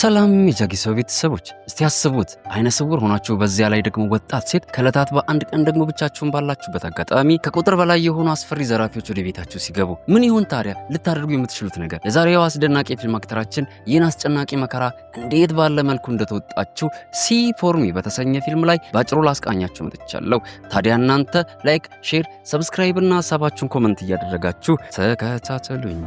ሰላም የጃጊሶ ቤተሰቦች እስቲ ያስቡት አይነ ስውር ሆናችሁ በዚያ ላይ ደግሞ ወጣት ሴት ከለታት በአንድ ቀን ደግሞ ብቻችሁን ባላችሁበት አጋጣሚ ከቁጥር በላይ የሆኑ አስፈሪ ዘራፊዎች ወደ ቤታችሁ ሲገቡ ምን ይሆን ታዲያ ልታደርጉ የምትችሉት ነገር? የዛሬው አስደናቂ ፊልም አክተራችን ይህን አስጨናቂ መከራ እንዴት ባለ መልኩ እንደተወጣችሁ ሲ ፎር ሚ በተሰኘ ፊልም ላይ ባጭሩ ላስቃኛችሁ መጥቻለሁ። ታዲያ እናንተ ላይክ፣ ሼር፣ ሰብስክራይብ እና ሐሳባችሁን ኮሜንት እያደረጋችሁ ተከታተሉኝ።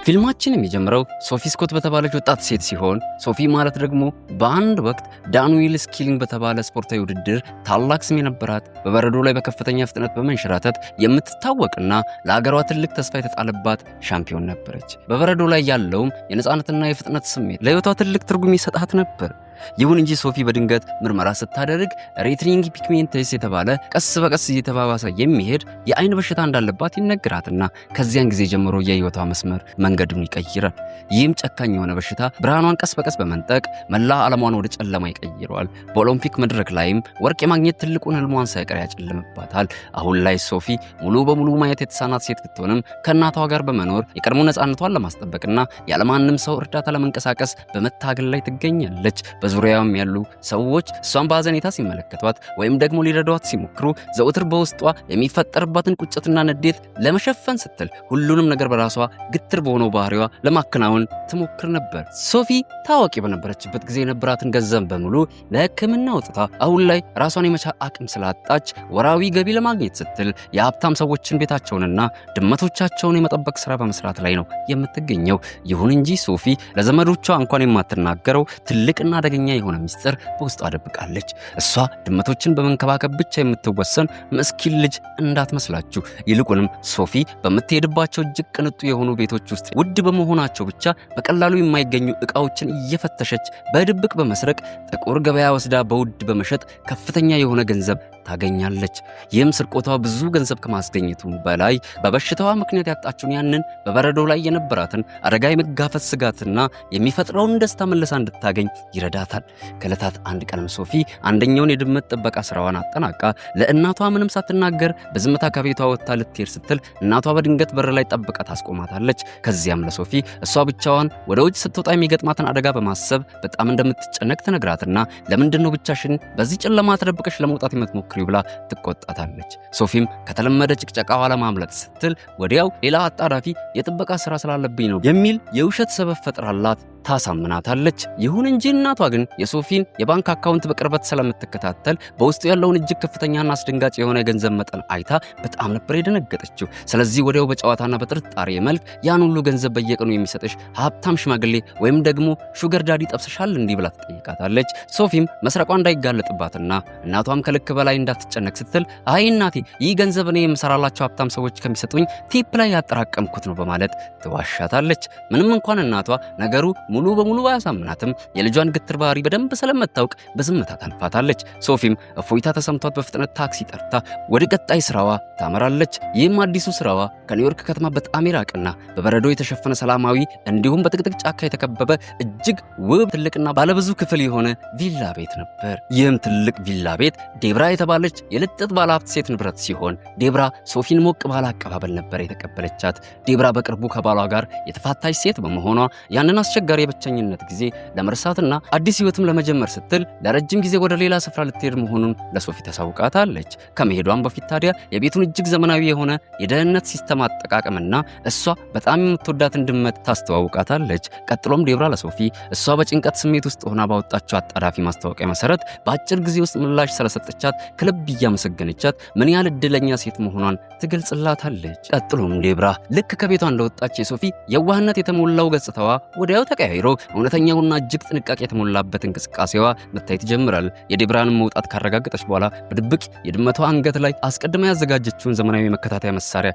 ፊልማችን የሚጀምረው ሶፊ ስኮት በተባለች ወጣት ሴት ሲሆን ሶፊ ማለት ደግሞ በአንድ ወቅት ዳንዊል ስኪሊንግ በተባለ ስፖርታዊ ውድድር ታላቅ ስም የነበራት በበረዶ ላይ በከፍተኛ ፍጥነት በመንሸራተት የምትታወቅና ለሀገሯ ትልቅ ተስፋ የተጣለባት ሻምፒዮን ነበረች። በበረዶ ላይ ያለውም የነፃነትና የፍጥነት ስሜት ለህይወቷ ትልቅ ትርጉም ይሰጣት ነበር። ይሁን እንጂ ሶፊ በድንገት ምርመራ ስታደርግ ሬቲኒንግ ፒግሜንተስ የተባለ ቀስ በቀስ እየተባባሰ የሚሄድ የአይን በሽታ እንዳለባት ይነገራትና ከዚያን ጊዜ ጀምሮ የህይወቷ መስመር መንገዱን ይቀይራል። ይህም ጨካኝ የሆነ በሽታ ብርሃኗን ቀስ በቀስ በመንጠቅ መላ ዓለሟን ወደ ጨለማ ይቀይረዋል። በኦሎምፒክ መድረክ ላይም ወርቅ የማግኘት ትልቁን ህልሟን ሳይቀር ያጨልምባታል። አሁን ላይ ሶፊ ሙሉ በሙሉ ማየት የተሳናት ሴት ብትሆንም ከእናቷ ጋር በመኖር የቀድሞ ነፃነቷን ለማስጠበቅና ያለማንም ሰው እርዳታ ለመንቀሳቀስ በመታገል ላይ ትገኛለች። በዙሪያውም ያሉ ሰዎች እሷን በአዘኔታ ሲመለከቷት ወይም ደግሞ ሊረዷት ሲሞክሩ ዘውትር በውስጧ የሚፈጠርባትን ቁጭትና ንዴት ለመሸፈን ስትል ሁሉንም ነገር በራሷ ግትር በሆነው ባህሪዋ ለማከናወን ትሞክር ነበር። ሶፊ ታዋቂ በነበረችበት ጊዜ የነበራትን ገንዘብ በሙሉ ለሕክምና አውጥታ አሁን ላይ ራሷን የመቻል አቅም ስላጣች ወራዊ ገቢ ለማግኘት ስትል የሀብታም ሰዎችን ቤታቸውንና ድመቶቻቸውን የመጠበቅ ስራ በመስራት ላይ ነው የምትገኘው። ይሁን እንጂ ሶፊ ለዘመዶቿ እንኳን የማትናገረው ትልቅና አደገኛ የሆነ ሚስጥር በውስጧ ደብቃለች። እሷ ድመቶችን በመንከባከብ ብቻ የምትወሰን ምስኪን ልጅ እንዳትመስላችሁ። ይልቁንም ሶፊ በምትሄድባቸው እጅግ ቅንጡ የሆኑ ቤቶች ውስጥ ውድ በመሆናቸው ብቻ በቀላሉ የማይገኙ ዕቃዎችን እየፈተሸች በድብቅ በመስረቅ ጥቁር ገበያ ወስዳ በውድ በመሸጥ ከፍተኛ የሆነ ገንዘብ ታገኛለች። ይህም ስርቆቷ ብዙ ገንዘብ ከማስገኘቱ በላይ በበሽታዋ ምክንያት ያጣችውን ያንን በበረዶ ላይ የነበራትን አደጋ የመጋፈጥ ስጋትና የሚፈጥረውን ደስታ መልሳ እንድታገኝ ይረዳታል። ከዕለታት አንድ ቀንም ሶፊ አንደኛውን የድመት ጥበቃ ስራዋን አጠናቃ ለእናቷ ምንም ሳትናገር በዝምታ ከቤቷ ወጥታ ልትሄድ ስትል እናቷ በድንገት በር ላይ ጠብቃ ታስቆማታለች። ከዚያም ለሶፊ እሷ ብቻዋን ወደ ውጭ ስትወጣ የሚገጥማትን አደጋ በማሰብ በጣም እንደምትጨነቅ ትነግራትና ለምንድነው ብቻሽን በዚህ ጨለማ ተደብቀሽ ለመውጣት የምትሞክሪው ብላ ትቆጣታለች። ሶፊም ከተለመደ ጭቅጨቃዋ ለማምለጥ ስትል ወዲያው ሌላ አጣዳፊ የጥበቃ ስራ ስላለብኝ ነው የሚል የውሸት ሰበብ ፈጥራላት ታሳምናታለች። ይሁን እንጂ እናቷ ግን የሶፊን የባንክ አካውንት በቅርበት ስለምትከታተል በውስጡ ያለውን እጅግ ከፍተኛና አስደንጋጭ የሆነ የገንዘብ መጠን አይታ በጣም ነበር የደነገጠችው። ስለዚህ ወዲያው በጨዋታና በጥርጣሬ መልክ ያን ሁሉ ገንዘብ በየቀኑ የሚሰጥሽ ሀብታም ሽማግሌ ወይም ደግሞ ሹገር ዳዲ ጠብሰሻል እንዲህ ብላ ትጠይቃታለች። ሶፊም መስረቋ እንዳይጋለጥባትና እናቷም ከልክ በላይ እንዳትጨነቅ ስትል አይ እናቴ ይህ ገንዘብ እኔ የምሰራላቸው ሀብታም ሰዎች ከሚሰጡኝ ቲፕ ላይ ያጠራቀምኩት ነው በማለት ትዋሻታለች። ምንም እንኳን እናቷ ነገሩ ሙሉ በሙሉ ባያሳምናትም የልጇን ግትር ባህሪ በደንብ ስለምታውቅ በዝምታ ታልፋታለች። ሶፊም እፎይታ ተሰምቷት በፍጥነት ታክሲ ጠርታ ወደ ቀጣይ ስራዋ ታመራለች። ይህም አዲሱ ስራዋ ከኒውዮርክ ከተማ በጣም የራቀና በበረዶ የተሸፈነ ሰላማዊ እንዲሁም በጥቅጥቅ ጫካ የተከበበ እጅግ ውብ ትልቅና ባለብዙ ክፍል የሆነ ቪላ ቤት ነበር። ይህም ትልቅ ቪላ ቤት ዴብራ የተባለች የልጥጥ ባለሀብት ሴት ንብረት ሲሆን ዴብራ ሶፊን ሞቅ ባለ አቀባበል ነበር የተቀበለቻት። ዴብራ በቅርቡ ከባሏ ጋር የተፋታች ሴት በመሆኗ ያንን አስቸጋሪ የብቸኝነት ጊዜ ለመርሳትና አዲስ ህይወትም ለመጀመር ስትል ለረጅም ጊዜ ወደ ሌላ ስፍራ ልትሄድ መሆኑን ለሶፊ ታሳውቃታለች። ከመሄዷን በፊት ታዲያ የቤቱን እጅግ ዘመናዊ የሆነ የደህንነት ሲስተም አጠቃቀምና እሷ በጣም የምትወዳትን ድመት ታስተዋውቃታለች። ቀጥሎም ዴብራ ለሶፊ እሷ በጭንቀት ስሜት ውስጥ ሆና ባወጣቸው አጣዳፊ ማስታወቂያ መሰረት በአጭር ጊዜ ውስጥ ምላሽ ስለሰጠቻት ከልብ እያመሰገነቻት ምን ያህል እድለኛ ሴት መሆኗን ትገልጽላታለች። ቀጥሎም ዴብራ ልክ ከቤቷ እንደወጣች የሶፊ የዋህነት የተሞላው ገጽታዋ ወዲያው ተቀያይሮ እውነተኛውና እጅግ ጥንቃቄ የተሞላበት እንቅስቃሴዋ መታየት ይጀምራል። የዴብራንም መውጣት ካረጋገጠች በኋላ በድብቅ የድመቷ አንገት ላይ አስቀድማ ያዘጋጀችውን ዘመናዊ መከታተያ መሳሪያ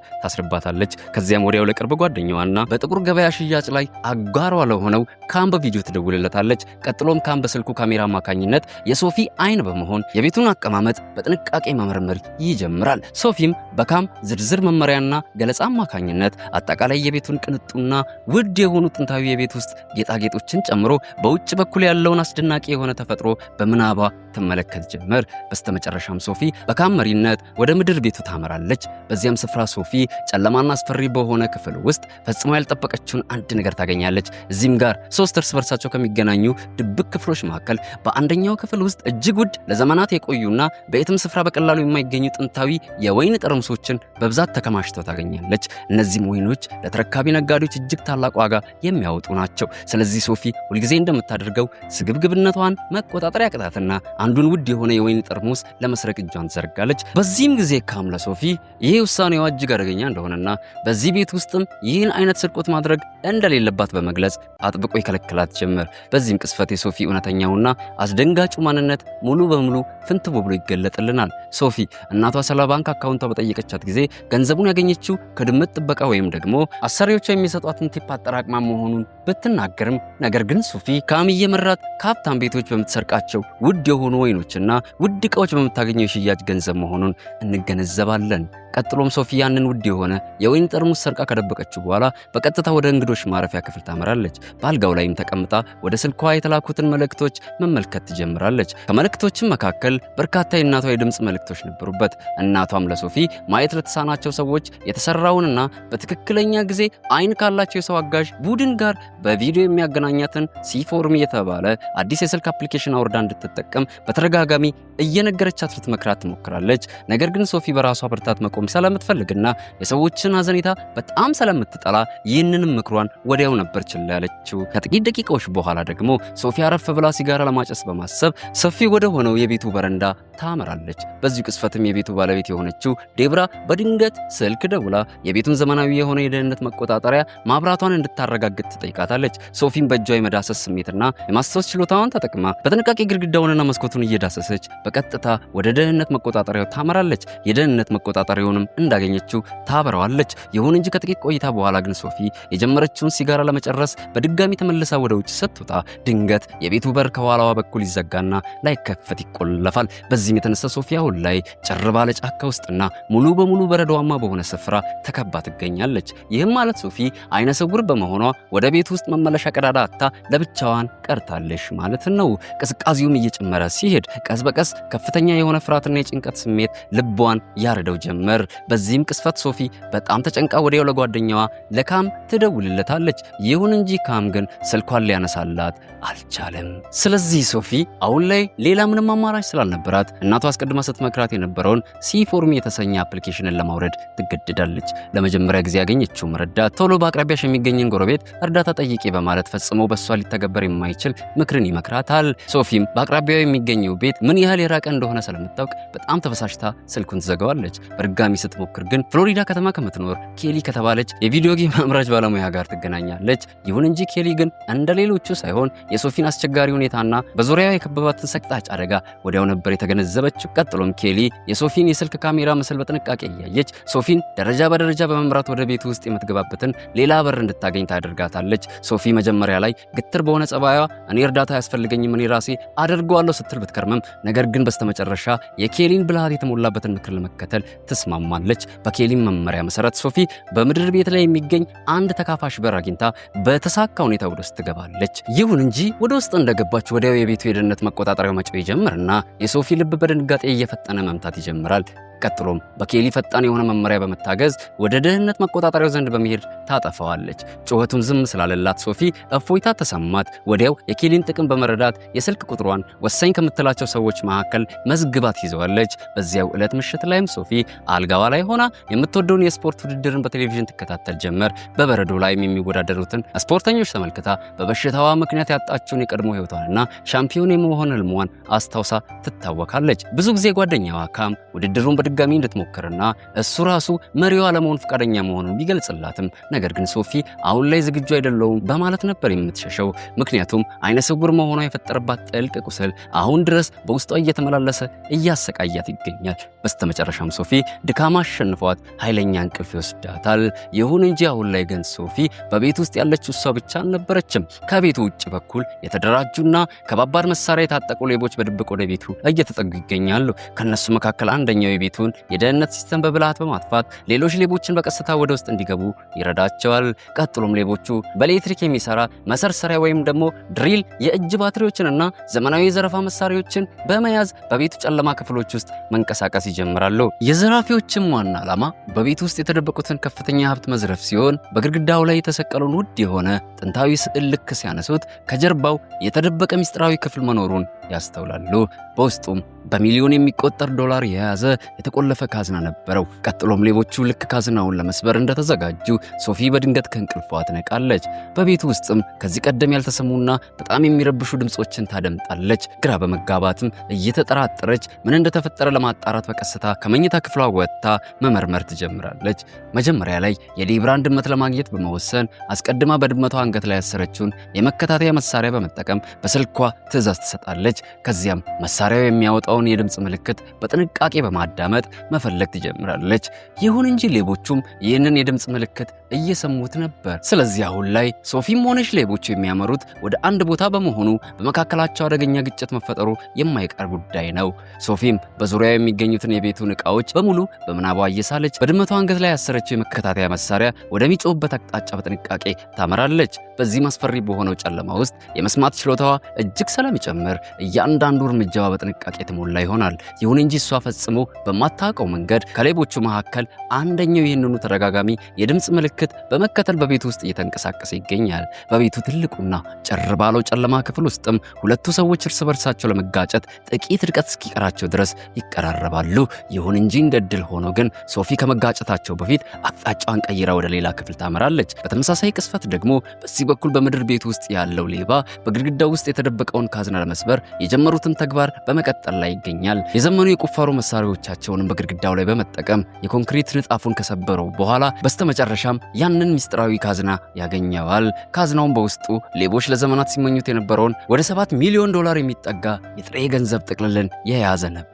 ትደርስባታለች። ከዚያም ወዲያው ለቅርብ ጓደኛዋና በጥቁር ገበያ ሽያጭ ላይ አጋሯ ለሆነው ካም በቪዲዮ ትደውልለታለች። ቀጥሎም ካም በስልኩ ካሜራ አማካኝነት የሶፊ አይን በመሆን የቤቱን አቀማመጥ በጥንቃቄ መመርመር ይጀምራል። ሶፊም በካም ዝርዝር መመሪያና ገለጻ አማካኝነት አጠቃላይ የቤቱን ቅንጡና ውድ የሆኑ ጥንታዊ የቤት ውስጥ ጌጣጌጦችን ጨምሮ በውጭ በኩል ያለውን አስደናቂ የሆነ ተፈጥሮ በምናቧ ትመለከት ጀመር። በስተመጨረሻም ሶፊ በካም መሪነት ወደ ምድር ቤቱ ታመራለች። በዚያም ስፍራ ሶፊ ጨለማና አስፈሪ በሆነ ክፍል ውስጥ ፈጽሞ ያልጠበቀችውን አንድ ነገር ታገኛለች። እዚህም ጋር ሶስት እርስ በርሳቸው ከሚገናኙ ድብቅ ክፍሎች መካከል በአንደኛው ክፍል ውስጥ እጅግ ውድ ለዘመናት የቆዩና በየትም ስፍራ በቀላሉ የማይገኙ ጥንታዊ የወይን ጠርሙሶችን በብዛት ተከማችተው ታገኛለች። እነዚህም ወይኖች ለተረካቢ ነጋዴዎች እጅግ ታላቅ ዋጋ የሚያወጡ ናቸው። ስለዚህ ሶፊ ሁልጊዜ እንደምታደርገው ስግብግብነቷን መቆጣጠር ያቅጣትና አንዱን ውድ የሆነ የወይን ጠርሙስ ለመስረቅ እጇን ትዘረጋለች። በዚህም ጊዜ ካም ለሶፊ ይሄ ውሳኔዋ እጅግ አደገኛ እንደሆነና በዚህ ቤት ውስጥም ይህን አይነት ስርቆት ማድረግ እንደሌለባት በመግለጽ አጥብቆ ይከለክላት ጀመር። በዚህም ቅስፈት የሶፊ እውነተኛውና አስደንጋጩ ማንነት ሙሉ በሙሉ ፍንትው ብሎ ይገለጥልናል። ሶፊ እናቷ ስለ ባንክ አካውንቷ በጠየቀቻት ጊዜ ገንዘቡን ያገኘችው ከድመት ጥበቃ ወይም ደግሞ አሰሪዎቿ የሚሰጧትን ቲፕ አጠራቅማ መሆኑን ብትናገርም ነገር ግን ሶፊ ካም እየመራት ከሀብታም ቤቶች በምትሰርቃቸው ውድ የሆኑ ወይኖችና ውድ ዕቃዎች በምታገኘው የሽያጭ ገንዘብ መሆኑን እንገነዘባለን። ቀጥሎም ሶፊ ያንን ውድ የሆነ የወይን ጠርሙስ ሰርቃ ከደበቀችው በኋላ በቀጥታ ወደ እንግዶች ማረፊያ ክፍል ታመራለች። በአልጋው ላይም ተቀምጣ ወደ ስልኳ የተላኩትን መልእክቶች መመልከት ትጀምራለች። ከመልእክቶችም መካከል በርካታ የእናቷ የድምፅ መልእክቶች ነበሩበት። እናቷም ለሶፊ ማየት ለተሳናቸው ሰዎች የተሰራውንና በትክክለኛ ጊዜ አይን ካላቸው የሰው አጋዥ ቡድን ጋር በቪዲዮ የሚያገናኛትን ሲፎርም የተባለ አዲስ የስልክ አፕሊኬሽን አውርዳ እንድትጠቀም በተደጋጋሚ እየነገረቻት ልትመክራት ትሞክራለች። ነገር ግን ሶፊ በራሷ ብርታት መቆም ስለምትፈልግና የሰዎችን አዘኔታ በጣም ስለምትጠላ ይህንንም ምክሯን ወዲያው ነበር ችላ ያለችው። ከጥቂት ደቂቃዎች በኋላ ደግሞ ሶፊ አረፍ ብላ ሲጋራ ለማጨስ በማሰብ ሰፊ ወደ ሆነው የቤቱ በረንዳ ታመራለች። በዚሁ ቅስፈትም የቤቱ ባለቤት የሆነችው ዴብራ በድንገት ስልክ ደውላ የቤቱን ዘመናዊ የሆነ የደህንነት መቆጣጠሪያ ማብራቷን እንድታረጋግጥ ትጠይቃታለች። ሶፊም በእጇ የመዳሰስ ስሜትና የማስታወስ ችሎታዋን ተጠቅማ በጥንቃቄ ግድግዳውንና መስኮቱን እየዳሰሰች በቀጥታ ወደ ደህንነት መቆጣጠሪያው ታመራለች። የደህንነት መቆጣጠሪያውንም እንዳገኘችው ታበረዋለች። ይሁን እንጂ ከጥቂት ቆይታ በኋላ ግን ሶፊ የጀመረችውን ሲጋራ ለመጨረስ በድጋሚ ተመልሳ ወደ ውጭ ስትወጣ ድንገት የቤቱ በር ከኋላዋ በኩል ይዘጋና ላይከፈት ይቆለፋል። በዚህም የተነሳ ሶፊ አሁን ላይ ጭር ባለ ጫካ ውስጥና ሙሉ በሙሉ በረዷማ በሆነ ስፍራ ተከባ ትገኛለች። ይህም ማለት ሶፊ አይነ ስውር በመሆኗ ወደ ቤት ውስጥ መመለሻ ቀዳዳ አጥታ ለብቻዋን ቀርታለች ማለት ነው። ቅዝቃዜውም እየጨመረ ሲሄድ ቀስ በቀስ ከፍተኛ የሆነ ፍርሃትና የጭንቀት ስሜት ልቧን ያረደው ጀመር። በዚህም ቅስፈት ሶፊ በጣም ተጨንቃ ወዲያው ለጓደኛዋ ለካም ትደውልለታለች። ይሁን እንጂ ካም ግን ስልኳን ሊያነሳላት አልቻለም። ስለዚህ ሶፊ አሁን ላይ ሌላ ምንም አማራጭ ስላልነበራት እናቷ አስቀድማ ስትመክራት የነበረውን ሲፎርም የተሰኘ አፕሊኬሽንን ለማውረድ ትገደዳለች። ለመጀመሪያ ጊዜ ያገኘችው ረዳት ቶሎ በአቅራቢያሽ የሚገኝን ጎረቤት እርዳታ ጠይቄ በማለት ፈጽሞ በሷ ሊተገበር የማይችል ምክርን ይመክራታል። ሶፊም በአቅራቢያው የሚገኘው ቤት ምን ያህል የራቀ እንደሆነ ስለምታውቅ በጣም ተበሳጭታ ስልኩን ትዘጋዋለች። በድጋሚ ስትሞክር ግን ፍሎሪዳ ከተማ ከምትኖር ኬሊ ከተባለች የቪዲዮ ጌም አምራች ባለሙያ ጋር ትገናኛለች። ይሁን እንጂ ኬሊ ግን እንደሌሎቹ ሳይሆን የሶፊን አስቸጋሪ ሁኔታና በዙሪያው የከበባትን ሰቅጣጭ አደጋ ወዲያው ነበር የተገነዘበችው። ቀጥሎም ኬሊ የሶፊን የስልክ ካሜራ ምስል በጥንቃቄ እያየች ሶፊን ደረጃ በደረጃ በመምራት ወደ ቤቱ ውስጥ የምትገባበትን ሌላ በር እንድታገኝ ታደርጋታለች። ሶፊ መጀመሪያ ላይ ግትር በሆነ ጸባይዋ እኔ እርዳታ ያስፈልገኝም እኔ ራሴ አደርገዋለሁ ስትል ብትከርምም ነገር ግን በስተመጨረሻ የኬሊን ብልሃት የተሞላበትን ምክር ለመከተል ትስማማለች። በኬሊን መመሪያ መሰረት ሶፊ በምድር ቤት ላይ የሚገኝ አንድ ተካፋሽ በር አግኝታ በተሳካ ሁኔታ ወደ ውስጥ ትገባለች። ይሁን እንጂ ወደ ውስጥ እንደገባች ወዲያው የቤቱ የደህንነት መቆጣጠሪያው መጮህ ይጀምርና የሶፊ ልብ በድንጋጤ እየፈጠነ መምታት ይጀምራል። ቀጥሎም በኬሊ ፈጣን የሆነ መመሪያ በመታገዝ ወደ ደህንነት መቆጣጠሪያው ዘንድ በመሄድ ታጠፋዋለች። ጩኸቱን ዝም ስላለላት ሶፊ እፎይታ ተሰማት። ወዲያው የኬሊን ጥቅም በመረዳት የስልክ ቁጥሯን ወሳኝ ከምትላቸው ሰዎች መካከል መዝግባት ይዘዋለች። በዚያው ዕለት ምሽት ላይም ሶፊ አልጋዋ ላይ ሆና የምትወደውን የስፖርት ውድድርን በቴሌቪዥን ትከታተል ጀመር። በበረዶ ላይም የሚወዳደሩትን ስፖርተኞች ተመልክታ በበሽታዋ ምክንያት ያጣችውን የቀድሞ ህይወቷንና ሻምፒዮን የመሆን ህልሟን አስታውሳ ትታወካለች። ብዙ ጊዜ ጓደኛዋ ካም ውድድሩን በድጋሚ እንድትሞክርና እሱ ራሱ መሪዋ ለመሆን ፈቃደኛ መሆኑን ቢገልጽላትም ነገር ግን ሶፊ አሁን ላይ ዝግጁ አይደለሁም በማለት ነበር የምትሸሸው። ምክንያቱም አይነ ስውር መሆኗ የፈጠረባት ጥልቅ ቁስል አሁን ድረስ በውስጧ እየተመላለሰ እያሰቃያት ይገኛል። በስተመጨረሻም ሶፊ ድካማ አሸንፏት ኃይለኛ እንቅልፍ ይወስዳታል። ይሁን እንጂ አሁን ላይ ግን ሶፊ በቤት ውስጥ ያለችው እሷ ብቻ አልነበረችም። ከቤቱ ውጭ በኩል የተደራጁና ከባባድ መሳሪያ የታጠቁ ሌቦች በድብቅ ወደ ቤቱ እየተጠጉ ይገኛሉ። ከነሱ መካከል አንደኛው የቤቱን የደህንነት ሲስተም በብልሃት በማጥፋት ሌሎች ሌቦችን በቀስታ ወደ ውስጥ እንዲገቡ ይረዳቸዋል። ቀጥሎም ሌቦቹ በኤሌክትሪክ የሚሰራ መሰርሰሪያ ወይም ደግሞ ድሪል፣ የእጅ ባትሪዎችንና ዘመናዊ የዘረፋ መሳሪያዎችን በመያዝ በቤቱ ጨለማ ክፍሎች ውስጥ መንቀሳቀስ ይጀምራሉ። የዘራፊዎችም ዋና ዓላማ በቤቱ ውስጥ የተደበቁትን ከፍተኛ ሀብት መዝረፍ ሲሆን በግድግዳው ላይ የተሰቀለውን ውድ የሆነ ጥንታዊ ስዕል ልክ ሲያነሱት ከጀርባው የተደበቀ ምስጢራዊ ክፍል መኖሩን ያስተውላሉ። በውስጡም በሚሊዮን የሚቆጠር ዶላር የያዘ የተቆለፈ ካዝና ነበረው። ቀጥሎም ሌቦቹ ልክ ካዝናውን ለመስበር እንደተዘጋጁ ሶፊ በድንገት ከእንቅልፏ ትነቃለች። በቤቱ ውስጥም ከዚህ ቀደም ያልተሰሙና በጣም የሚረብሹ ድምጾችን ታደምጣለች። ግራ በመጋባትም እየተጠራጠረች ምን እንደተፈጠረ ለማጣራት በቀስታ ከመኝታ ክፍሏ ወጥታ መመርመር ትጀምራለች። መጀመሪያ ላይ የሊብራን ድመት ለማግኘት በመወሰን አስቀድማ በድመቷ አንገት ላይ ያሰረችውን የመከታተያ መሳሪያ በመጠቀም በስልኳ ትዕዛዝ ትሰጣለች። ከዚያም መሳሪያው የሚያወጣውን የድምጽ ምልክት በጥንቃቄ በማዳመጥ መፈለግ ትጀምራለች። ይሁን እንጂ ሌቦቹም ይህንን የድምጽ ምልክት እየሰሙት ነበር። ስለዚህ አሁን ላይ ሶፊም ሆነች ሌቦቹ የሚያመሩት ወደ አንድ ቦታ በመሆኑ በመካከላቸው አደገኛ ግጭት መፈጠሩ የማይቀር ጉዳይ ነው። ሶፊም በዙሪያው የሚገኙትን የቤቱን ዕቃዎች በሙሉ በምናቧ እየሳለች በድመቷ አንገት ላይ ያሰረችው የመከታተያ መሳሪያ ወደሚጮህበት አቅጣጫ በጥንቃቄ ታመራለች። በዚህ አስፈሪ በሆነው ጨለማ ውስጥ የመስማት ችሎታዋ እጅግ ስለሚጨምር እያንዳንዱ እርምጃዋ በጥንቃቄ የተሞላ ይሆናል። ይሁን እንጂ እሷ ፈጽሞ በማታውቀው መንገድ ከሌቦቹ መካከል አንደኛው ይህንኑ ተደጋጋሚ የድምጽ ምልክት በመከተል በቤቱ ውስጥ እየተንቀሳቀሰ ይገኛል። በቤቱ ትልቁና ጭር ባለው ጨለማ ክፍል ውስጥም ሁለቱ ሰዎች እርስ በርሳቸው ለመጋጨት ጥቂት ርቀት እስኪቀራቸው ድረስ ይቀራረባሉ። ይሁን እንጂ እንደ ዕድል ሆኖ ግን ሶፊ ከመጋጨታቸው በፊት አቅጣጫዋን ቀይራ ወደ ሌላ ክፍል ታመራለች። በተመሳሳይ ቅስፈት ደግሞ በዚህ በኩል በምድር ቤት ውስጥ ያለው ሌባ በግድግዳው ውስጥ የተደበቀውን ካዝና ለመስበር የጀመሩትን ተግባር በመቀጠል ላይ ይገኛል። የዘመኑ የቁፋሮ መሳሪያዎቻቸውንም በግድግዳው ላይ በመጠቀም የኮንክሪት ንጣፉን ከሰበረው በኋላ በስተመጨረሻም ያንን ምስጢራዊ ካዝና ያገኘዋል። ካዝናውን በውስጡ ሌቦች ለዘመናት ሲመኙት የነበረውን ወደ 7 ሚሊዮን ዶላር የሚጠጋ የጥሬ ገንዘብ ጥቅልልን የያዘ ነበር።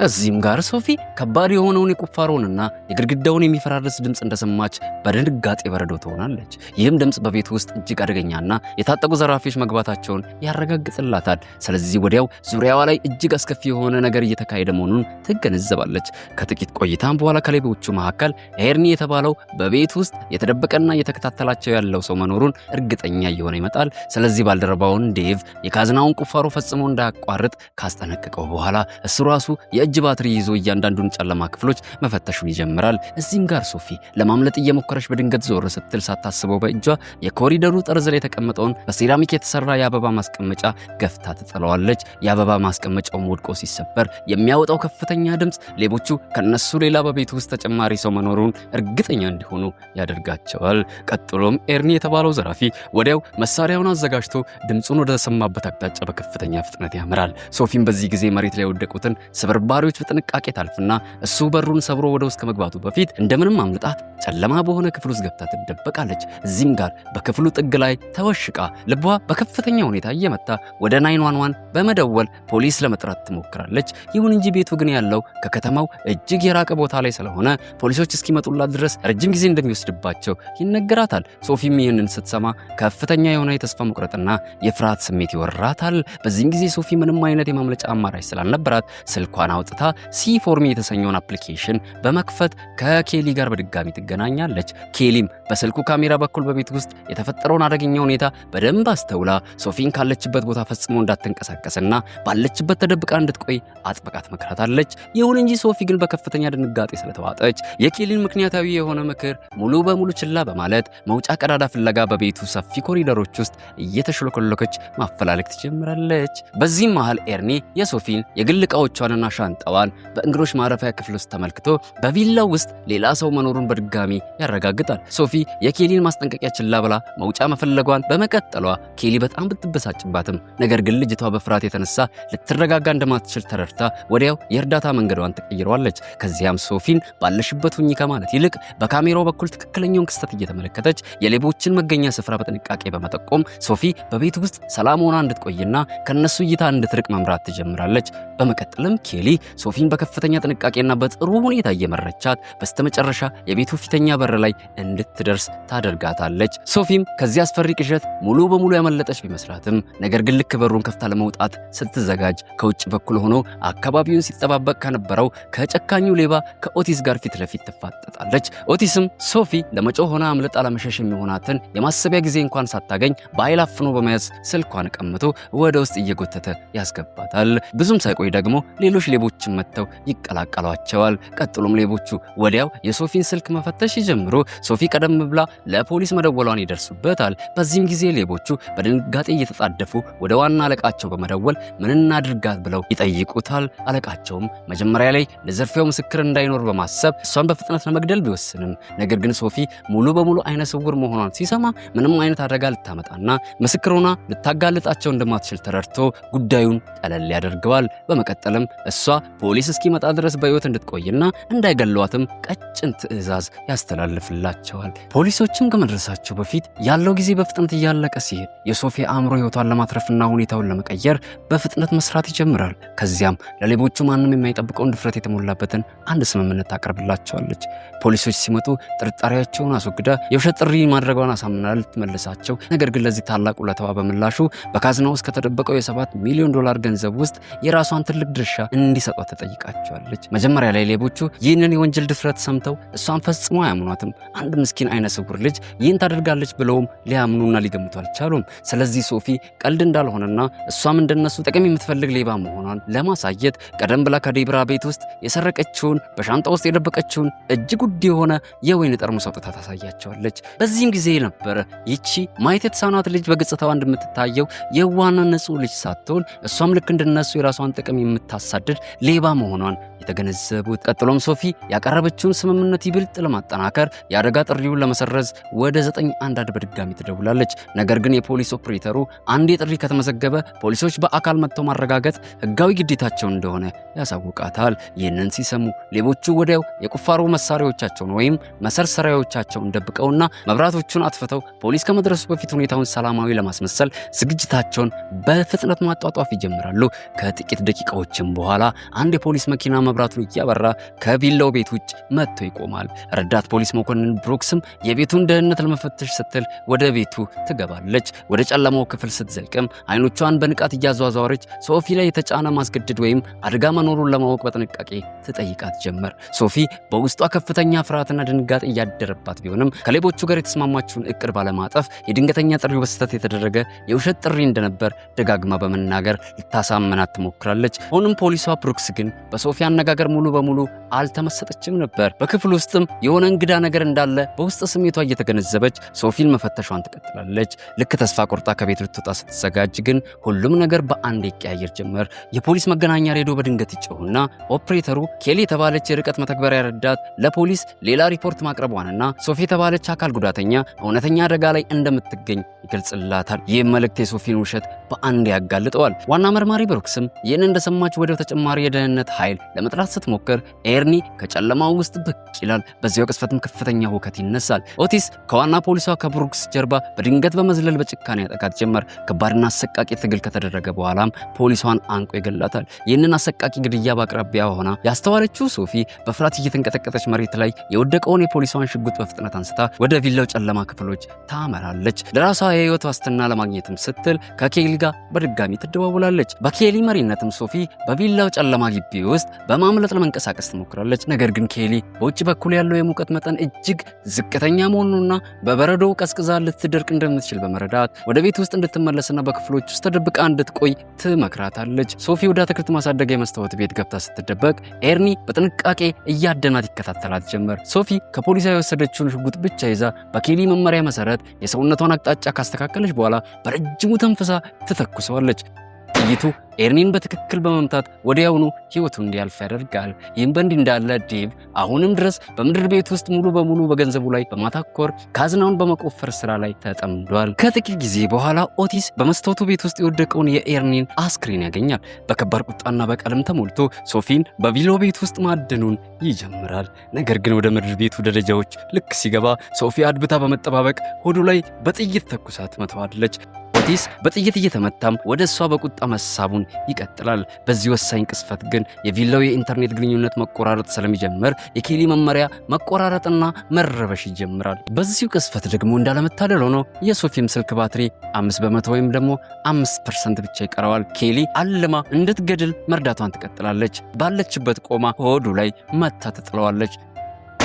እዚህም ጋር ሶፊ ከባድ የሆነውን የቁፋሮንና የግድግዳውን የሚፈራርስ ድምፅ እንደሰማች በድንጋጤ በረዶ ትሆናለች። ይህም ድምፅ በቤቱ ውስጥ እጅግ አደገኛና የታጠቁ ዘራፊዎች መግባታቸውን ያረጋግጥላታል። ስለዚህ ወዲያው ዙሪያዋ ላይ እጅግ አስከፊ የሆነ ነገር እየተካሄደ መሆኑን ትገነዘባለች። ከጥቂት ቆይታም በኋላ ከሌቦቹ መካከል ኤርኒ የተባለው በቤት ውስጥ የተደበቀና እየተከታተላቸው ያለው ሰው መኖሩን እርግጠኛ እየሆነ ይመጣል። ስለዚህ ባልደረባውን ዴቭ የካዝናውን ቁፋሮ ፈጽሞ እንዳያቋርጥ ካስጠነቀቀው በኋላ እሱ ራሱ የእጅ ባትሪ ይዞ እያንዳንዱን ጨለማ ክፍሎች መፈተሹን ይጀምራል። እዚህም ጋር ሶፊ ለማምለጥ እየሞከረች በድንገት ዞር ስትል ሳታስበው በእጇ የኮሪደሩ ጠርዝ ላይ የተቀመጠውን በሴራሚክ የተሰራ የአበባ ማስቀመጫ ገፍታ ትጥለዋለች። የአበባ ማስቀመጫው ወድቆ ሲሰበር የሚያወጣው ከፍተኛ ድምፅ ሌቦቹ ከነሱ ሌላ በቤቱ ውስጥ ተጨማሪ ሰው መኖሩን እርግጠኛ እንዲሆኑ ያደርጋቸዋል። ቀጥሎም ኤርኒ የተባለው ዘራፊ ወዲያው መሳሪያውን አዘጋጅቶ ድምፁን ወደ ሰማበት አቅጣጫ በከፍተኛ ፍጥነት ያመራል። ሶፊም በዚህ ጊዜ መሬት ላይ የወደቁትን ስብርባሪዎች በጥንቃቄ ታልፍና እሱ በሩን ሰብሮ ወደ ውስጥ ከመግባቱ በፊት እንደምንም አምልጣ ጨለማ በሆነ ክፍል ውስጥ ገብታ ትደበቃለች። እዚህም ጋር በክፍሉ ጥግ ላይ ተወሽቃ ልቧ በከፍተኛ ሁኔታ እየመታ ወደ 911 በመደወል ፖሊስ ለመጥራት ትሞክራለች። ይሁን እንጂ ቤቱ ግን ያለው ከከተማው እጅግ የራቀ ቦታ ላይ ስለሆነ ፖሊሶች እስኪመጡላት ድረስ ረጅም ጊዜ እንደሚወስድባቸው ይነገራታል። ሶፊም ይህንን ስትሰማ ከፍተኛ የሆነ የተስፋ መቁረጥና የፍርሃት ስሜት ይወራታል። በዚህም ጊዜ ሶፊ ምንም አይነት የማምለጫ አማራጭ ስላልነበራት ስልኳን አውጥታ ሲፎርሚ የተሰኘውን አፕሊኬሽን በመክፈት ከኬሊ ጋር በድጋሚ ትገናኛለች። ኬሊም በስልኩ ካሜራ በኩል በቤት ውስጥ የተፈጠረውን አደገኛ ሁኔታ በደንብ አስተውላ ሶፊን ካለችበት ቦታ ፈጽሞ እንዳትንቀሳቀስና ባለችበት ተደብቃ እንድትቆይ አጥብቃ ትመክራታለች። ይሁን እንጂ ሶፊ ግን በከፍተኛ ድንጋጤ ስለተዋጠች የኬሊን ምክንያታዊ የሆነ ምክር ሙሉ በሙሉ ችላ በማለት መውጫ ቀዳዳ ፍለጋ በቤቱ ሰፊ ኮሪደሮች ውስጥ እየተሽለኮለከች ማፈላለግ ትጀምራለች። በዚህም መሃል ኤርኒ የሶፊን የግል ዕቃዎቿንና ሻንጣዋን በእንግዶች ማረፊያ ክፍል ውስጥ ተመልክቶ በቪላው ውስጥ ሌላ ሰው መኖሩን በድጋሚ ያረጋግጣል። ሶፊ የኬሊን ማስጠንቀቂያ ችላ ብላ መውጫ መፈለጓን በመቀጠሏ ኬሊ በጣም ብትበሳጭባትም ነገር ግን ልጅቷ በፍርሃት የተነሳ ልትረጋጋ እንደማትችል ተረድታ ወዲያው የእርዳታ መንገዷን ተቀይሯለች። ከዚያም ሶፊን ባለሽበት ሁኚ ከማለት ይልቅ በካሜራው በኩል ትክክለኛውን ክስተት እየተመለከተች የሌቦችን መገኛ ስፍራ በጥንቃቄ በመጠቆም ሶፊ በቤት ውስጥ ሰላም ሆና እንድትቆይና ከነሱ እይታ እንድትርቅ መምራት ትጀምራለች። በመቀጠልም ኬሊ ሶፊን በከፍተኛ ጥንቃቄና በጥሩ ሁኔታ እየመረቻት በስተመጨረሻ የቤቱ ፊተኛ በር ላይ እንድትደርስ ታደርጋታለች። ሶፊም ከዚህ አስፈሪ ቅዠት ሙሉ በሙሉ ያመለጠች ቢመስላትም ነገር ግን ልክ በሩን ከፍታ ለመውጣት ስትዘጋጅ ከውጭ በኩል ሆኖ አካባቢውን ሲጠባበቅ ከነበረው ከጨካኙ ሌባ ከኦቲስ ጋር ፊት ለፊት ትፋጠጣለች። ኦቲስም ሶፊ ለመጮህ ሆና አምልጣ ለመሸሽ የሚሆናትን የማሰቢያ ጊዜ እንኳን ሳታገኝ በኃይል አፍኖ በመያዝ ስልኳን ቀምቶ ወደ ውስጥ እየጎተተ ያስገባታል። ብዙም ሳይቆይ ደግሞ ሌሎች ሌቦችን መጥተው ይቀላቀሏቸዋል። ቀጥሎም ሌቦቹ ወዲያው የሶፊን ስልክ መፈተሽ ይጀምሩ። ሶፊ ቀደም ብላ ለፖሊስ መደወሏን ይደርሱበታል። በዚህም ጊዜ ሌቦቹ በድንጋጤ እየተጣደፉ ወደ ዋና አለቃቸው በመደወል ምን እናድርጋት ብለው ይጠይቁታል። አለቃቸውም መጀመሪያ ላይ ለዘርፊያው ምስክር እንዳይኖር በማሰብ እሷን በፍጥነት ለመግደል ቢወስንም ነገር ግን ሶፊ ሙሉ በሙሉ አይነ ስውር መሆኗን ሲሰማ ምንም አይነት አደጋ ልታመጣና ምስክር ሆና ልታጋልጣቸው እንደማትችል ተረድቶ ጉዳዩን ቀለል ያደርገዋል። በመቀጠልም እሷ ፖሊስ እስኪመጣ ድረስ በሕይወት እንድትቆይና እንዳይገሏትም ቀጭን ትዕዛዝ ያስተላልፍላቸዋል። ፖሊሶችም ከመድረሳቸው በፊት ያለው ጊዜ በፍጥነት እያለቀ ሲሄድ የሶፊ አእምሮ ሕይወቷን ለማትረፍና ሁኔታውን ለመቀየር በፍጥነት መስራት ይጀምራል። ከዚያም ለሌቦቹ ማንም የማይጠብቀውን ድፍረት የተሞላበትን አንድ ስምምነት ታቀርብላቸዋለች። ፖሊሶች ሲመጡ ጥርጣሬያቸውን አስወግዳ የውሸት ጥሪ ማድረጓን አሳምና ልትመልሳቸው፣ ነገር ግን ለዚህ ታላቅ ውለታዋ በምላሹ በካዝና ውስጥ ከተደበቀው የ7 ሚሊዮን ዶላር ገንዘብ ውስጥ የራሷን ትልቅ ድርሻ እንዲሰጧት ተጠይቃቸዋለች። መጀመሪያ ላይ ሌቦቹ ይህንን የወንጀል ድፍረት ሰምተው እሷን ፈጽሞ አያምኗትም። አንድ ምስኪን አይነ ስውር ልጅ ይህን ታደርጋለች ብለውም ሊያምኑና ሊገምቱ አልቻሉም። ስለዚህ ሶፊ ቀልድ እንዳልሆነና እሷም እንደነሱ ጥቅም የምትፈልግ ሌባ መሆኗን ለማሳየት ቀደም ብላ ከዴብራ ቤት ውስጥ የሰረቀችውን በሻንጣ ውስጥ የደበቀችውን እጅግ ውድ የሆነ የወይን ጠርሙስ አውጥታ ታሳያቸዋለች። በዚህም ጊዜ ነበር ይቺ ማየት የተሳናት ልጅ በገጽታዋ እንደምትታየው የዋህና ንጹህ ልጅ ሳትሆን እሷም ልክ እንደነሱ የራሷን ጥቅም የምታሳድድ ሌባ መሆኗን የተገነዘቡት። ቀጥሎም ሶፊ ያቀረበችውን ስምምነት ይብልጥ ለማጠናከር የአደጋ ጥሪውን ለመሰረዝ ወደ 911 በድጋሚ ትደውላለች። ነገር ግን የፖሊስ ኦፕሬተሩ አንድ የጥሪ ከተመዘገበ ፖሊሶች በአካል መጥተው ማረጋገጥ ህጋዊ ግዴታቸው እንደሆነ ያሳውቃታል። ይህንን ሲሰሙ ሌቦቹ ወዲያው የቁፋሮ መሳሪያዎቻቸውን ወይም መሰርሰሪያዎቻቸውን ደብቀውና መብራቶቹን አጥፍተው ፖሊስ ከመድረሱ በፊት ሁኔታውን ሰላማዊ ለማስመሰል ዝግጅታቸውን በፍጥነት ማጧጧፍ ይጀምራሉ። ከጥቂት ደቂቃዎችም በኋላ አንድ የፖሊስ መኪና መብራቱን እያበራ ከቪላው ቤት ውጭ መጥቶ ይቆማል። ረዳት ፖሊስ መኮንን ብሩክስም የቤቱን ደህንነት ለመፈተሽ ስትል ወደ ቤቱ ትገባለች። ወደ ጨለማው ክፍል ስትዘልቅም አይኖቿን በንቃት እያዟዟረች ሶፊ ላይ የተጫነ ማስገደድ ወይም አደጋ መኖሩን ለማወቅ በጥንቃቄ ትጠይቃት ጀመር። ሶፊ በውስጧ ከፍተኛ ፍርሃትና ድንጋጤ እያደረባት ቢሆንም ከሌቦቹ ጋር የተስማማችውን እቅድ ባለማጠፍ የድንገተኛ ጥሪው በስህተት የተደረገ የውሸት ጥሪ እንደነበር ደጋግማ በመናገር ልታሳምናት ትሞክራለች። ሆኖም ፖሊሷ ብሩክስ ግን በሶፊ አነጋገር ሙሉ በሙሉ አልተመሰጠችም ነበር። በክፍል ውስጥም የሆነ እንግዳ ነገር እንዳለ በውስጥ ስሜቷ እየተገነዘበች ሶፊን መፈተሿን ትቀጥላለች። ልክ ተስፋ ቆርጣ ከቤት ልትወጣ ስትዘጋጅ ግን ሁሉም ነገር በአንድ ይቀያየር ጀመር። የፖሊስ መገናኛ ሬዲዮ በድንገት ይጮህና ኦፕሬተሩ ኬሊ የተባለች የርቀት መተግበሪያ ረዳት ለፖሊስ ሌላ ሪፖርት ማቅረቧንና ሶፊ የተባለች አካል ጉዳተኛ እውነተኛ አደጋ ላይ እንደምትገኝ ይገልጽላታል። ይህ መልእክት የሶፊን ውሸት በአንድ ያጋልጠዋል። ዋና መርማሪ ብሩክስም ይህን እንደሰማች ወደ ተጨማሪ የደህንነት ኃይል ለመጥራት ስትሞክር ኤርኒ ከጨለማው ውስጥ ብቅ ይላል። በዚያው ቅስፈትም ከፍተኛ ሁከት ይነሳል። ኦቲስ ከዋና ፖሊሷ ከብሩክስ ጀርባ በድንገት በመዝለል በጭካኔ ያጠቃት ጀመር። ከባድና አሰቃቂ ትግል ከተደረገ በኋላም ፖሊሷን አንቆ ይገላታል። ይህንን አሰቃቂ ግድያ በአቅራቢያ ሆና ያስተዋለችው ሶፊ በፍርሃት እየተንቀጠቀጠች መሬት ላይ የወደቀውን የፖሊሷን ሽጉጥ በፍጥነት አንስታ ወደ ቪላው ጨለማ ክፍሎች ታመራለች። ለራሷ የህይወት ዋስትና ለማግኘትም ስትል ከኬሊ ጋር በድጋሚ ትደዋውላለች። በኬሊ መሪነትም ሶፊ በቪላው ጨለማ ግቢ ውስጥ በማምለጥ ለመንቀሳቀስ ትሞክራለች። ነገር ግን ኬሊ በውጭ በኩል ያለው የሙቀት መጠን እጅግ ዝቅተኛ መሆኑንና በበረዶ ቀዝቅዛ ልትደርቅ እንደምትችል በመረዳት ወደ ቤት ውስጥ እንድትመለስና በክፍሎች ውስጥ ተደብቃ እንድትቆይ ትመክራታለች። ሶፊ ወደ አትክልት ማሳደጊያ የመስታወት ቤት ገብታ ስትደበቅ ኤርኒ በጥንቃቄ እያደናት ይከታተላት ጀመር። ሶፊ ከፖሊስ የወሰደችውን ሽጉጥ ብቻ ይዛ በኬሊ መመሪያ መሰረት የሰውነቷን አቅጣጫ ካስተካከለች በኋላ በረጅሙ ተንፍሳ ትተኩሰዋለች። ጥይቱ ኤርኒን በትክክል በመምታት ወዲያውኑ ህይወቱ እንዲያልፍ ያደርጋል። ይህም በእንዲህ እንዳለ ዴቭ አሁንም ድረስ በምድር ቤት ውስጥ ሙሉ በሙሉ በገንዘቡ ላይ በማተኮር ካዝናውን በመቆፈር ስራ ላይ ተጠምዷል። ከጥቂት ጊዜ በኋላ ኦቲስ በመስታወቱ ቤት ውስጥ የወደቀውን የኤርኒን አስክሬን ያገኛል። በከባድ ቁጣና በቀለም ተሞልቶ ሶፊን በቪሎ ቤት ውስጥ ማደኑን ይጀምራል። ነገር ግን ወደ ምድር ቤቱ ደረጃዎች ልክ ሲገባ ሶፊ አድብታ በመጠባበቅ ሆዱ ላይ በጥይት ተኩሳ ትመታዋለች። ኦቲስ በጥይት እየተመታም ወደ እሷ በቁጣ መሳቡን ይቀጥላል። በዚህ ወሳኝ ቅስፈት ግን የቪላው የኢንተርኔት ግንኙነት መቆራረጥ ስለሚጀምር የኬሊ መመሪያ መቆራረጥና መረበሽ ይጀምራል። በዚሁ ቅስፈት ደግሞ እንዳለመታደል ሆኖ የሶፊም ስልክ ባትሪ 5% ወይም ደግሞ 5% ብቻ ይቀረዋል። ኬሊ አልማ እንድትገድል መርዳቷን ትቀጥላለች። ባለችበት ቆማ ሆዱ ላይ መታ ትጥለዋለች።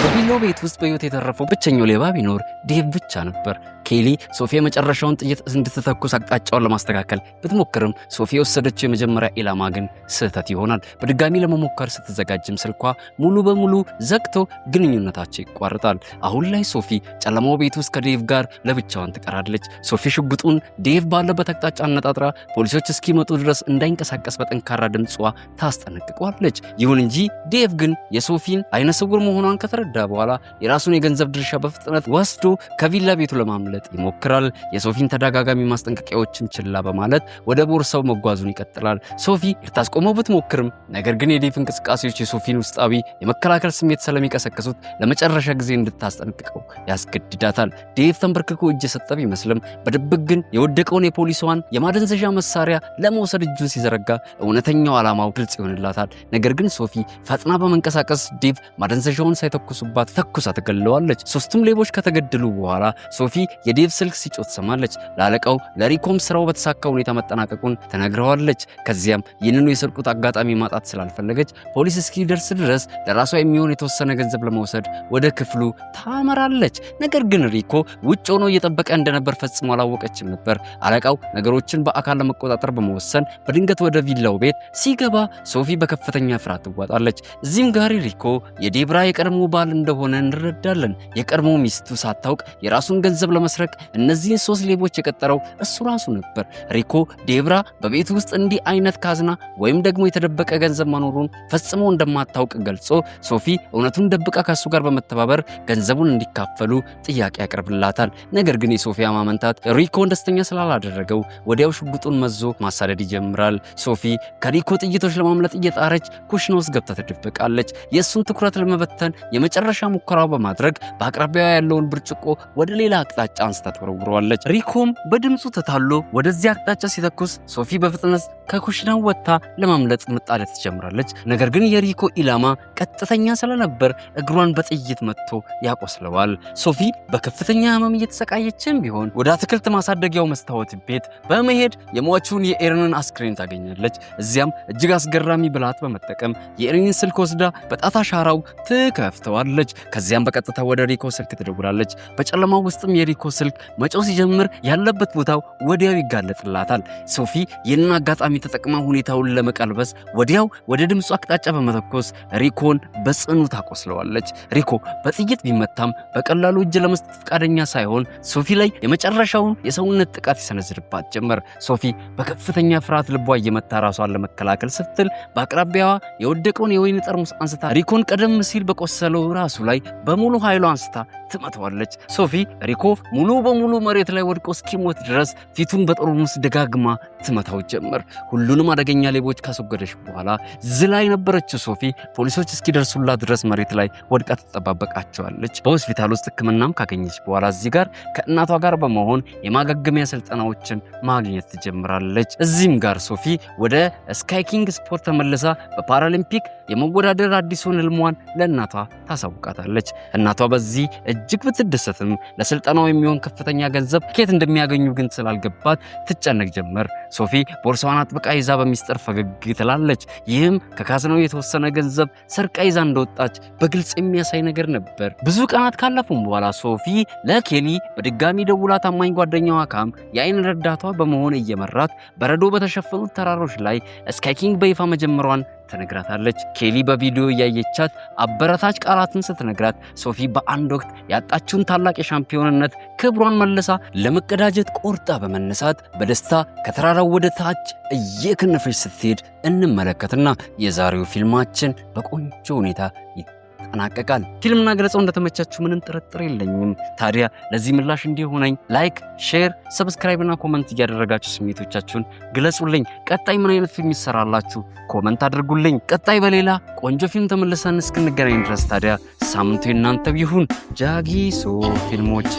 በቪሎ ቤት ውስጥ በሕይወት የተረፈው ብቸኛው ሌባ ቢኖር ዴቭ ብቻ ነበር። ኬሊ ሶፊ የመጨረሻውን ጥይት እንድትተኩስ አቅጣጫውን ለማስተካከል ብትሞክርም ሶፊ የወሰደችው የመጀመሪያ ኢላማ ግን ስህተት ይሆናል። በድጋሚ ለመሞከር ስትዘጋጅም ስልኳ ሙሉ በሙሉ ዘግቶ ግንኙነታቸው ይቋርጣል። አሁን ላይ ሶፊ ጨለማው ቤት ውስጥ ከዴቭ ጋር ለብቻዋን ትቀራለች። ሶፊ ሽጉጡን ዴቭ ባለበት አቅጣጫ አነጣጥራ ፖሊሶች እስኪመጡ ድረስ እንዳይንቀሳቀስ በጠንካራ ድምጿ ታስጠነቅቀዋለች። ይሁን እንጂ ዴቭ ግን የሶፊን አይነ ስውር መሆኗን ከተረዳ በኋላ የራሱን የገንዘብ ድርሻ በፍጥነት ወስዶ ከቪላ ቤቱ ለማምለጥ ይሞክራል። የሶፊን ተደጋጋሚ ማስጠንቀቂያዎችን ችላ በማለት ወደ ቦርሳው መጓዙን ይቀጥላል። ሶፊ ልታስቆመው ብትሞክርም ነገር ግን የዴቭ እንቅስቃሴዎች የሶፊን ውስጣዊ የመከላከል ስሜት ስለሚቀሰቅሱት ለመጨረሻ ጊዜ እንድታስጠነቅቀው ያስገድዳታል። ዴቭ ተንበርክኮ እጅ የሰጠ ቢመስልም በድብቅ ግን የወደቀውን የፖሊሷን የማደንዘዣ መሳሪያ ለመውሰድ እጁን ሲዘረጋ እውነተኛው ዓላማው ግልጽ ይሆንላታል። ነገር ግን ሶፊ ፈጥና በመንቀሳቀስ ዴቭ ማደንዘዣውን ሳይተኩሱባት ተኩሳ ትገለዋለች። ሶስቱም ሌቦች ከተገደሉ በኋላ ሶፊ የዴቭ ስልክ ሲጮህ ትሰማለች። ለአለቃው ለሪኮም ስራው በተሳካ ሁኔታ መጠናቀቁን ተነግረዋለች። ከዚያም ይህንኑ የስርቁት አጋጣሚ ማጣት ስላልፈለገች ፖሊስ እስኪደርስ ድረስ ለራሷ የሚሆን የተወሰነ ገንዘብ ለመውሰድ ወደ ክፍሉ ታመራለች። ነገር ግን ሪኮ ውጭ ሆኖ እየጠበቀ እንደነበር ፈጽሞ አላወቀችም ነበር። አለቃው ነገሮችን በአካል ለመቆጣጠር በመወሰን በድንገት ወደ ቪላው ቤት ሲገባ ሶፊ በከፍተኛ ፍርሃት ትዋጣለች። እዚህም ጋር ሪኮ የዴብራ የቀድሞ ባል እንደሆነ እንረዳለን። የቀድሞ ሚስቱ ሳታውቅ የራሱን ገንዘብ ለመስረቅ እነዚህን 3 ሌቦች የቀጠረው እሱ ራሱ ነበር። ሪኮ ዴብራ በቤቱ ውስጥ እንዲህ አይነት ካዝና ወይም ደግሞ የተደበቀ ገንዘብ መኖሩን ፈጽሞ እንደማታውቅ ገልጾ ሶፊ እውነቱን ደብቃ ከሱ ጋር በመተባበር ገንዘቡን እንዲካፈሉ ጥያቄ ያቀርብላታል። ነገር ግን የሶፊያ ማመንታት ሪኮን ደስተኛ ስላላደረገው ወዲያው ሽጉጡን መዞ ማሳደድ ይጀምራል። ሶፊ ከሪኮ ጥይቶች ለማምለጥ እየጣረች ኩሽና ውስጥ ገብታ ትደብቃለች። የእሱን ትኩረት ለመበተን የመጨረሻ ሙከራው በማድረግ በአቅራቢያዋ ያለውን ብርጭቆ ወደ ሌላ አቅጣጫ አንስታ ተወርውረዋለች። ሪኮም በድምፁ ተታሎ ወደዚህ አቅጣጫ ሲተኩስ ሶፊ በፍጥነት ከኩሽናው ወጥታ ለማምለጥ መጣደፍ ትጀምራለች። ነገር ግን የሪኮ ኢላማ ቀጥተኛ ስለነበር እግሯን በጥይት መትቶ ያቆስለዋል። ሶፊ በከፍተኛ ህመም እየተሰቃየችም ቢሆን ወደ አትክልት ማሳደጊያው መስታወት ቤት በመሄድ የሟቹን የኤርንን አስክሬን ታገኛለች። እዚያም እጅግ አስገራሚ ብልሃት በመጠቀም የኤርንን ስልክ ወስዳ በጣት አሻራው ትከፍተዋለች። ከዚያም በቀጥታ ወደ ሪኮ ስልክ ትደውላለች። በጨለማው ውስጥም የሪኮ ስልክ መጮህ ሲጀምር ያለበት ቦታው ወዲያው ይጋለጥላታል። ሶፊ ይህንን አጋጣሚ ተጠቅማ ሁኔታውን ለመቀልበስ ወዲያው ወደ ድምፁ አቅጣጫ በመተኮስ ሪኮን በጽኑ ታቆስለዋለች። ሪኮ በጥይት ቢመታም በቀላሉ እጅ ለመስጠት ፈቃደኛ ሳይሆን ሶፊ ላይ የመጨረሻውን የሰውነት ጥቃት ይሰነዝርባት ጀመር። ሶፊ በከፍተኛ ፍርሃት ልቧ እየመታ ራሷን ለመከላከል ስትል በአቅራቢያዋ የወደቀውን የወይን ጠርሙስ አንስታ ሪኮን ቀደም ሲል በቆሰለው ራሱ ላይ በሙሉ ኃይሏ አንስታ ትመታዋለች። ሶፊ ሪኮ ሙሉ በሙሉ መሬት ላይ ወድቆ እስኪሞት ድረስ ፊቱን በጠርሙስ ደጋግማ ትመታው ጀመር። ሁሉንም አደገኛ ሌቦች ካስወገደች በኋላ ዝላ የነበረችው ሶፊ ፖሊሶች እስኪደርሱላት ድረስ መሬት ላይ ወድቃ ትጠባበቃቸዋለች። በሆስፒታል ውስጥ ሕክምናም ካገኘች በኋላ እዚህ ጋር ከእናቷ ጋር በመሆን የማገገሚያ ስልጠናዎችን ማግኘት ትጀምራለች። እዚህም ጋር ሶፊ ወደ ስካይኪንግ ስፖርት ተመልሳ በፓራሊምፒክ የመወዳደር አዲሱን ህልሟን ለእናቷ ታሳውቃታለች። እናቷ በዚህ እጅግ ብትደሰትም ለስልጠናው የሚሆን ከፍተኛ ገንዘብ ከየት እንደሚያገኙ ግን ስላልገባት ትጨነቅ ጀመር። ሶፊ ቦርሳዋን አጥብቃ ይዛ በሚስጥር ፈገግ ትላለች። ይህም ከካዝናው የተወሰነ ገንዘብ ሰርቃ ይዛ እንደወጣች በግልጽ የሚያሳይ ነገር ነበር። ብዙ ቀናት ካለፉም በኋላ ሶፊ ለኬሊ በድጋሚ ደውላ ታማኝ ጓደኛዋ ካም የአይን ረዳቷ በመሆን እየመራት በረዶ በተሸፈኑት ተራሮች ላይ ስካይኪንግ በይፋ መጀመሯን ትነግራታለች። ኬሊ በቪዲዮ እያየቻት አበረታች ቃላትን ስትነግራት ሶፊ በአንድ ወቅት ያጣችውን ታላቅ የሻምፒዮንነት ክብሯን መልሳ ለመቀዳጀት ቆርጣ በመነሳት በደስታ ከተራራው ወደ ታች እየከነፈች ስትሄድ እንመለከትና የዛሬው ፊልማችን በቆንጆ ሁኔታ ይጠናቀቃል። ፊልምና ገለጻው እንደተመቻችሁ ምንም ጥርጥር የለኝም። ታዲያ ለዚህ ምላሽ እንዲሆነኝ ላይክ፣ ሼር፣ ሰብስክራይብ እና ኮመንት እያደረጋችሁ ስሜቶቻችሁን ግለጹልኝ። ቀጣይ ምን አይነት ፊልም ይሰራላችሁ ኮመንት አድርጉልኝ። ቀጣይ በሌላ ቆንጆ ፊልም ተመልሰን እስክንገናኝ ድረስ ታዲያ ሳምንቱ የእናንተው ይሁን። ጃጊሶ ፊልሞች